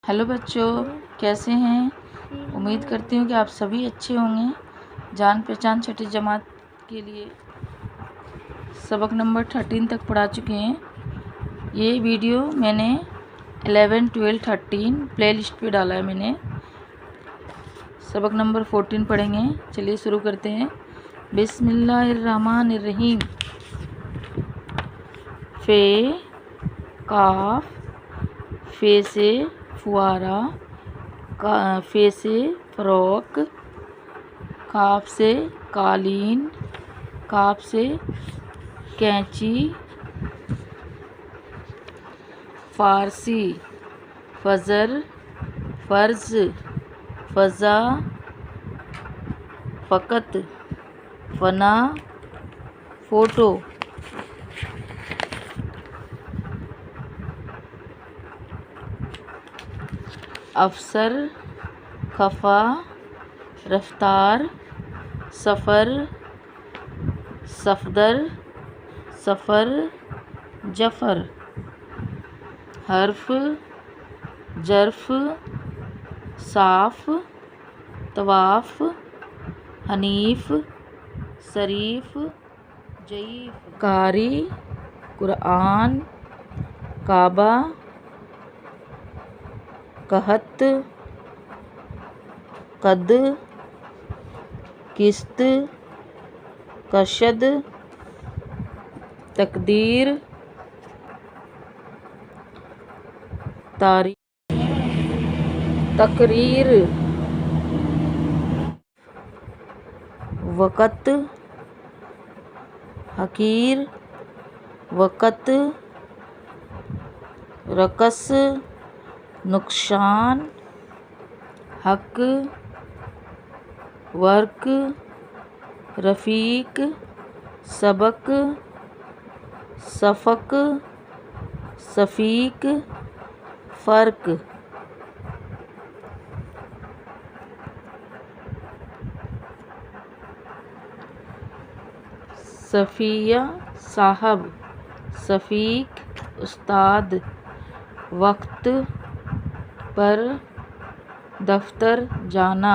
Hello बच्चों, कैसे हैं। उम्मीद करती हूँ कि आप सभी अच्छे होंगे। जान पहचान छठी जमात के लिए सबक नंबर 13 तक पढ़ा चुके हैं। ये वीडियो मैंने 11, 12, 13 प्लेलिस्ट पे डाला है मैंने। सबक नंबर 14 पढ़ेंगे। चलिए शुरू करते हैं। बिस्मिल्लाहिर्रहमानिर्रहीम। फे काफ, फे से फुआरा, फे से फ़्रॉक, काफ से कालीन, काफ से कैंची, फ़ारसी फ़जर, फ़र्ज़ फ़ज़ा, फ़कत फ़ना, फ़ोटो। अफसर खफा, रफ्तार, सफ़र, सफदर, सफ़र, जफ़र। हर्फ जर्फ, साफ़, तवाफ़, हनीफ, शरीफ, जयीफ। कारी कुरान, काबा, कहत, कद, किस्त, कशद, तकदीर, तारीख, तकरीर, वक़्त, हकीर, वक़्त, रकस, नुकसान, हक, वर्क, रफ़ीक, सबक, सफ़क, सफ़ीक, फ़र्क। सफ़िया साहब, सफ़ीक उस्ताद, वक्त पर दफ्तर जाना,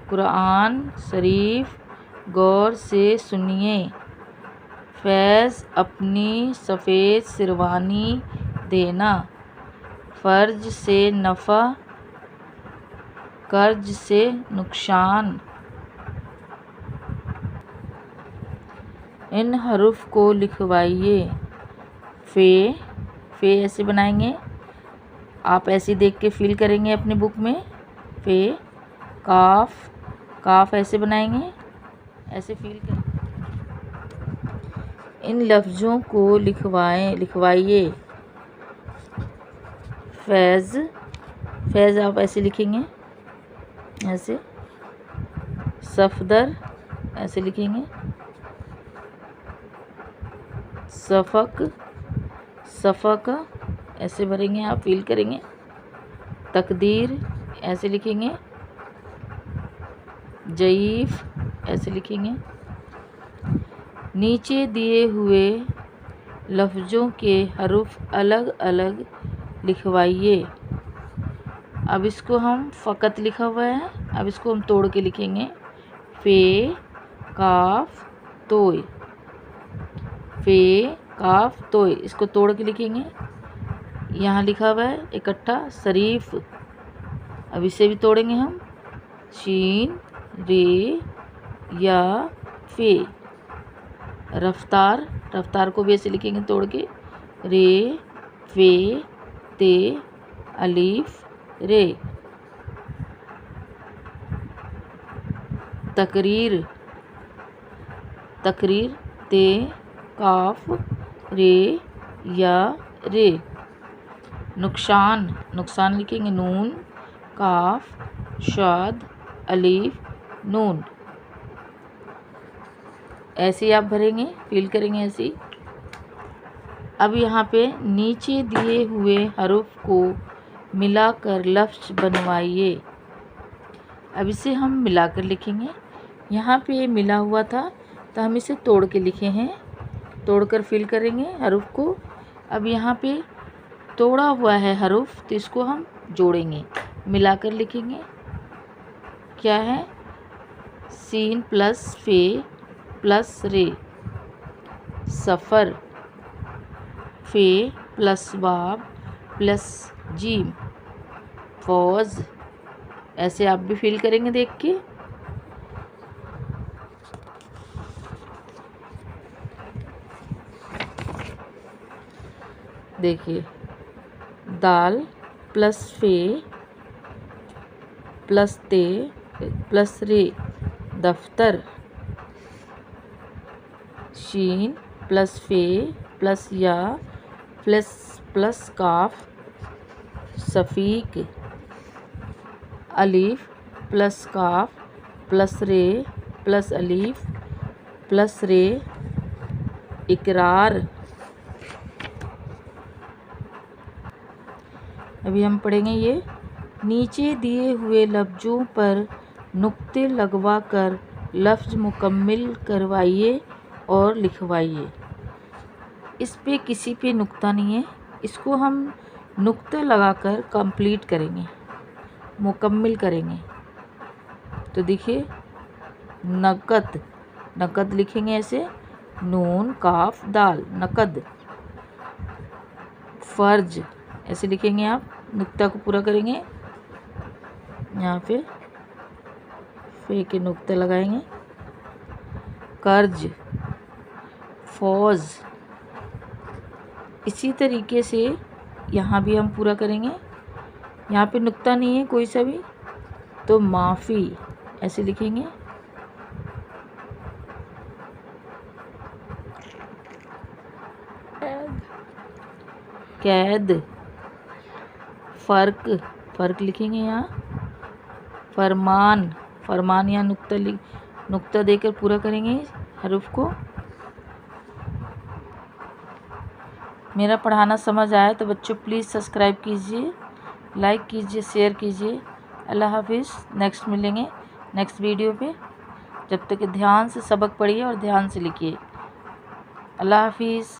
कुरान शरीफ गौर से सुनिए, फैज़ अपनी सफ़ेद शेरवानी देना, फ़र्ज से नफ़ा, कर्ज से नुकसान। इन हरूफ को लिखवाइए। फ़े ऐसे बनाएंगे, आप ऐसे देख के फिल करेंगे अपने बुक में। फ़े काफ ऐसे बनाएंगे, ऐसे फिल करेंगे। इन लफ्ज़ों को लिखवाइए। फैज़ आप ऐसे लिखेंगे, ऐसे। सफदर ऐसे लिखेंगे। सफ़क ऐसे भरेंगे, आप फील करेंगे। तकदीर ऐसे लिखेंगे। जयीफ ऐसे लिखेंगे। नीचे दिए हुए लफ्ज़ों के हरूफ अलग अलग लिखवाइए। अब इसको हम फ़कत लिखा हुआ है, अब इसको हम तोड़ के लिखेंगे। फ़े काफ तोय, फ़े काफ तोय, इसको तोड़ के लिखेंगे। यहाँ लिखा हुआ है इकट्ठा शरीफ, अब इसे भी तोड़ेंगे हम। शीन रे या फ़े। रफ्तार को भी ऐसे लिखेंगे तोड़ के। रे फ़े ते अलीफ रे। तकरीर ते काफ रे या रे। नुकसान लिखेंगे नून काफ शाद अलीफ नून। ऐसे आप भरेंगे, फिल करेंगे ऐसे। अब यहाँ पे नीचे दिए हुए हरूफ को मिलाकर लफ्ज़ बनवाइए। अब इसे हम मिलाकर लिखेंगे। यहाँ पे मिला हुआ था तो हम इसे तोड़ के लिखे हैं, तोड़कर फिल करेंगे हरूफ को। अब यहाँ पे तोड़ा हुआ है हरूफ तो इसको हम जोड़ेंगे, मिलाकर लिखेंगे। क्या है? सीन प्लस फे प्लस रे, सफ़र। फे प्लस वाब प्लस जीम, फौज। ऐसे आप भी फील करेंगे देख के। देखिए, दाल प्लस फे प्लस ते प्लस रे, दफ्तर। शीन प्लस फे प्लस या प्लस प्लस काफ, सफ़ीक। अलीफ प्लस काफ प्लस रे प्लस अलीफ प्लस रे, इकरार। अभी हम पढ़ेंगे ये। नीचे दिए हुए लफ्ज़ों पर नुक्ते लगवाकर लफ्ज़ मुकम्मिल करवाइए और लिखवाइए। इस पे किसी पे नुक्ता नहीं है, इसको हम नुक्ता लगाकर कंप्लीट करेंगे, मुकम्मिल करेंगे। तो देखिए, नकद, नकद लिखेंगे ऐसे, नून काफ दाल, नकद। फ़र्ज ऐसे लिखेंगे आप, नुक्ता को पूरा करेंगे, यहाँ पे फे के नुक्ते लगाएंगे। कर्ज, फौज। इसी तरीके से यहाँ भी हम पूरा करेंगे। यहाँ पे नुक्ता नहीं है कोई सा भी, तो माफ़ी ऐसे लिखेंगे। कैद, फ़र्क, फ़र्क लिखेंगे यहाँ। फरमान, फरमान यहाँ नुक्ता देकर पूरा करेंगे हरूफ को। मेरा पढ़ाना समझ आया तो बच्चों प्लीज़ सब्सक्राइब कीजिए, लाइक कीजिए, शेयर कीजिए। अल्लाह हाफिज़। नेक्स्ट मिलेंगे नेक्स्ट वीडियो पे। जब तक ध्यान से सबक पढ़िए और ध्यान से लिखिए। अल्लाह हाफिज़।